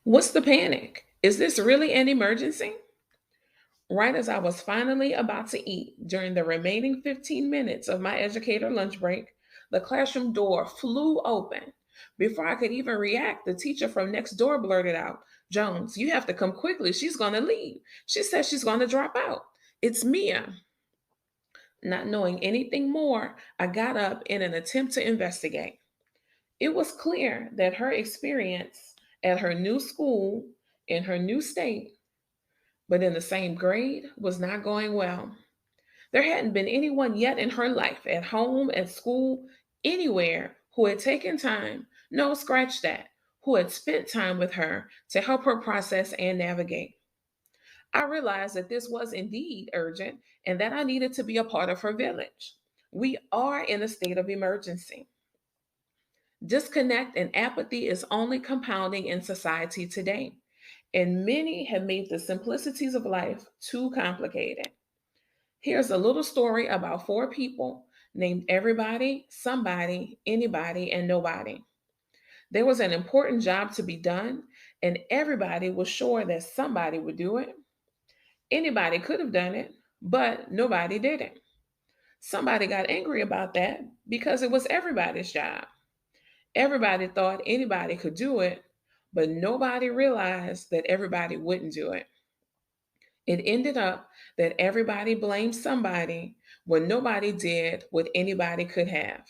What's the panic? Is this really an emergency? Right as I was finally about to eat during the remaining 15 minutes of my educator lunch break, the classroom door flew open. Before I could even react, the teacher from next door blurted out, "Jones, you have to come quickly. She's going to leave. She says she's going to drop out. It's Mia." Not knowing anything more, I got up in an attempt to investigate. It was clear that her experience at her new school in her new state, but in the same grade, was not going well. There hadn't been anyone yet in her life, at home, at school, anywhere, who had taken time, no, scratch that, who had spent time with her to help her process and navigate. I realized that this was indeed urgent and that I needed to be a part of her village. We are in a state of emergency. Disconnect and apathy is only compounding in society today, and many have made the simplicities of life too complicated. Here's a little story about four people named everybody, somebody, anybody, and nobody. There was an important job to be done, and everybody was sure that somebody would do it. Anybody could have done it, but nobody did it. Somebody got angry about that because it was everybody's job. Everybody thought anybody could do it, but nobody realized that everybody wouldn't do it. It ended up that everybody blamed somebody when nobody did what anybody could have.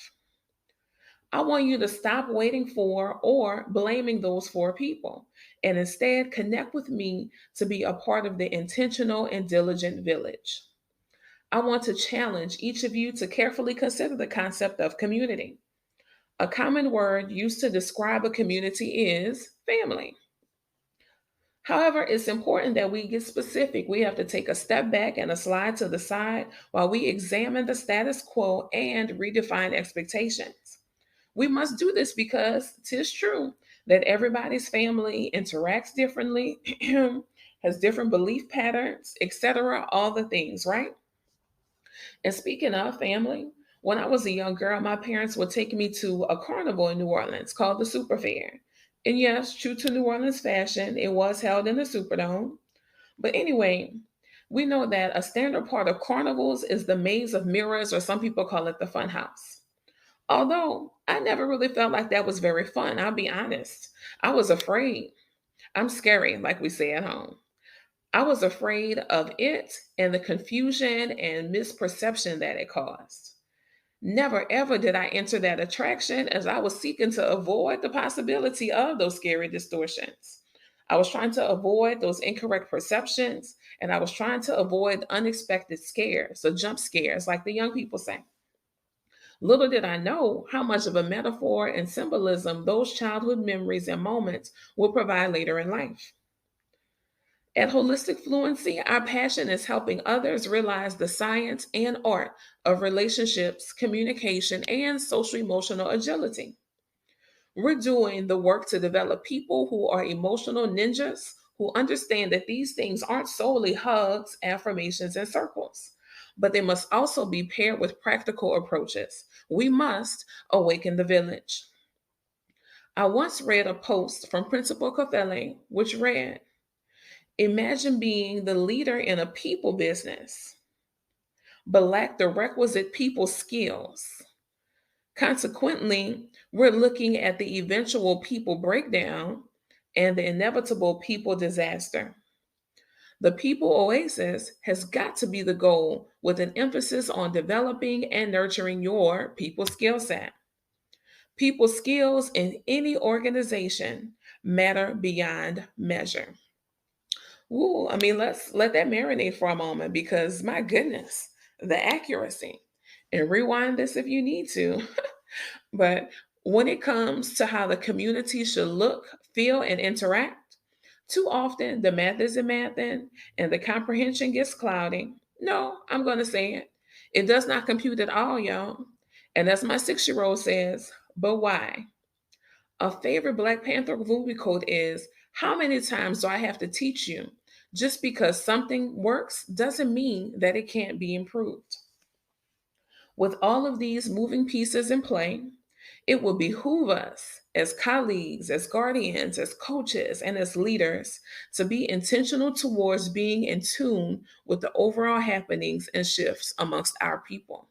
I want you to stop waiting for or blaming those four people and instead connect with me to be a part of the intentional and diligent village. I want to challenge each of you to carefully consider the concept of community. A common word used to describe a community is family. However, it's important that we get specific. We have to take a step back and a slide to the side while we examine the status quo and redefine expectations. We must do this because 'tis true that everybody's family interacts differently, has different belief patterns, etc., all the things, right? And speaking of family, when I was a young girl, my parents would take me to a carnival in New Orleans called the Super Fair. And yes, true to New Orleans fashion, it was held in the Superdome. But anyway, we know that a standard part of carnivals is the maze of mirrors, or some people call it the fun house. Although I never really felt like that was very fun, I'll be honest. I was afraid. I'm scary, like we say at home. I was afraid of it and the confusion and misperception that it caused. Never ever did I enter that attraction as I was seeking to avoid the possibility of those scary distortions. I was trying to avoid those incorrect perceptions, and I was trying to avoid unexpected scares, so jump scares, like the young people say. Little did I know how much of a metaphor and symbolism those childhood memories and moments will provide later in life. At Holistic Fluency, our passion is helping others realize the science and art of relationships, communication, and social emotional agility. We're doing the work to develop people who are emotional ninjas who understand that these things aren't solely hugs, affirmations, and circles, but they must also be paired with practical approaches. We must awaken the village. I once read a post from Principal Kofele, which read, "Imagine being the leader in a people business, but lack the requisite people skills. Consequently, we're looking at the eventual people breakdown and the inevitable people disaster. The people oasis has got to be the goal with an emphasis on developing and nurturing your people skill set. People skills in any organization matter beyond measure." Ooh, I mean, let's let that marinate for a moment because my goodness, the accuracy. And rewind this if you need to. But when it comes to how the community should look, feel, and interact, too often the math isn't mathing and the comprehension gets cloudy. No, I'm going to say it. It does not compute at all, y'all. And as my 6 year old says, but why? A favorite Black Panther movie quote is, "How many times do I have to teach you? Just because something works doesn't mean that it can't be improved." With all of these moving pieces in play, it will behoove us as colleagues, as guardians, as coaches, and as leaders to be intentional towards being in tune with the overall happenings and shifts amongst our people.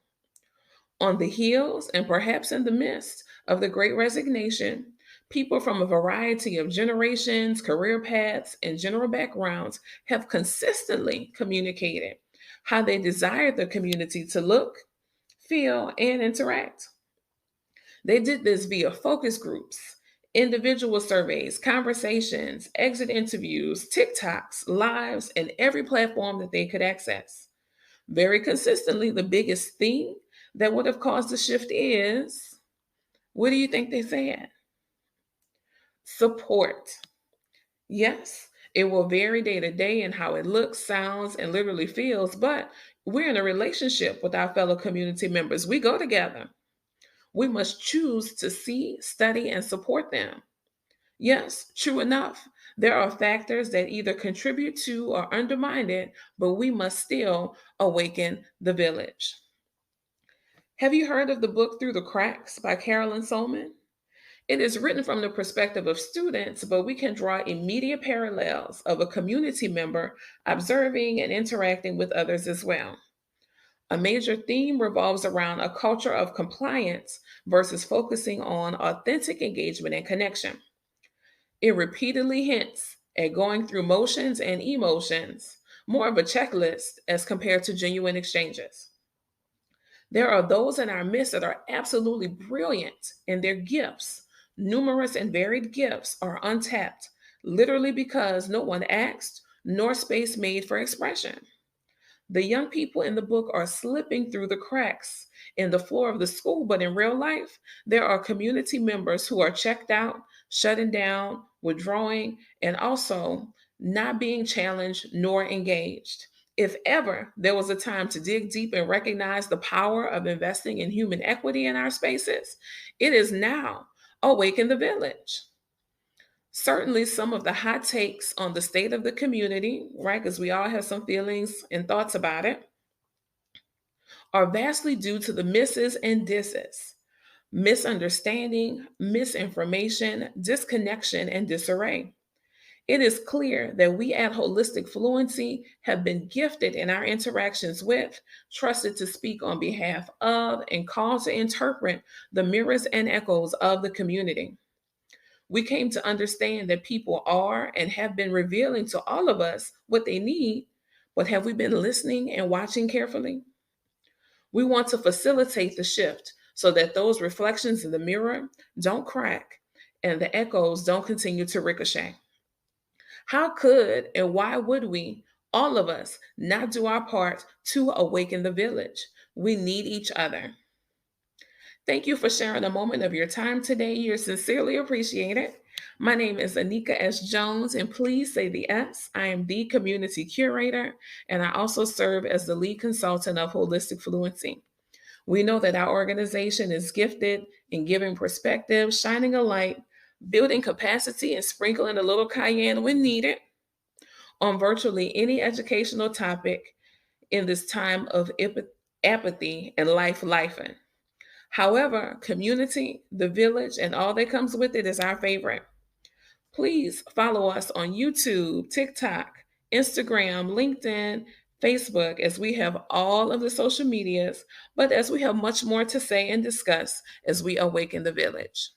On the heels and perhaps in the midst of the Great Resignation, people from a variety of generations, career paths, and general backgrounds have consistently communicated how they desire the community to look, feel, and interact. They did this via focus groups, individual surveys, conversations, exit interviews, TikToks, lives, and every platform that they could access. Very consistently, the biggest thing that would have caused the shift is, what do you think they said? Support. Yes, it will vary day to day in how it looks, sounds, and literally feels, but we're in a relationship with our fellow community members. We go together. We must choose to see, study, and support them. Yes, true enough. There are factors that either contribute to or undermine it, but we must still awaken the village. Have you heard of the book Through the Cracks by Carolyn Solman? It is written from the perspective of students, but we can draw immediate parallels of a community member observing and interacting with others as well. A major theme revolves around a culture of compliance versus focusing on authentic engagement and connection. It repeatedly hints at going through motions and emotions, more of a checklist as compared to genuine exchanges. There are those in our midst that are absolutely brilliant in their gifts. Numerous and varied gifts are untapped, literally because no one asked nor space made for expression. The young people in the book are slipping through the cracks in the floor of the school, but in real life, there are community members who are checked out, shutting down, withdrawing, and also not being challenged nor engaged. If ever there was a time to dig deep and recognize the power of investing in human equity in our spaces, it is now. Awaken the village. Certainly, some of the hot takes on the state of the community, right, because we all have some feelings and thoughts about it, are vastly due to the misses and disses, misunderstanding, misinformation, disconnection, and disarray. It is clear that we at Holistic Fluency have been gifted in our interactions with, trusted to speak on behalf of, and called to interpret the mirrors and echoes of the community. We came to understand that people are and have been revealing to all of us what they need, but have we been listening and watching carefully? We want to facilitate the shift so that those reflections in the mirror don't crack and the echoes don't continue to ricochet. How could and why would we, all of us, not do our part to awaken the village? We need each other. Thank you for sharing a moment of your time today. You're sincerely appreciated. My name is Anika S. Jones, and please say the S. I am the community curator, and I also serve as the lead consultant of Holistic Fluency. We know that our organization is gifted in giving perspective, shining a light, building capacity, and sprinkling a little cayenne when needed on virtually any educational topic in this time of apathy and lifing. However, community, the village, and all that comes with it is our favorite. Please follow us on YouTube, TikTok, Instagram, LinkedIn, Facebook, as we have all of the social medias, but as we have much more to say and discuss as we awaken the village.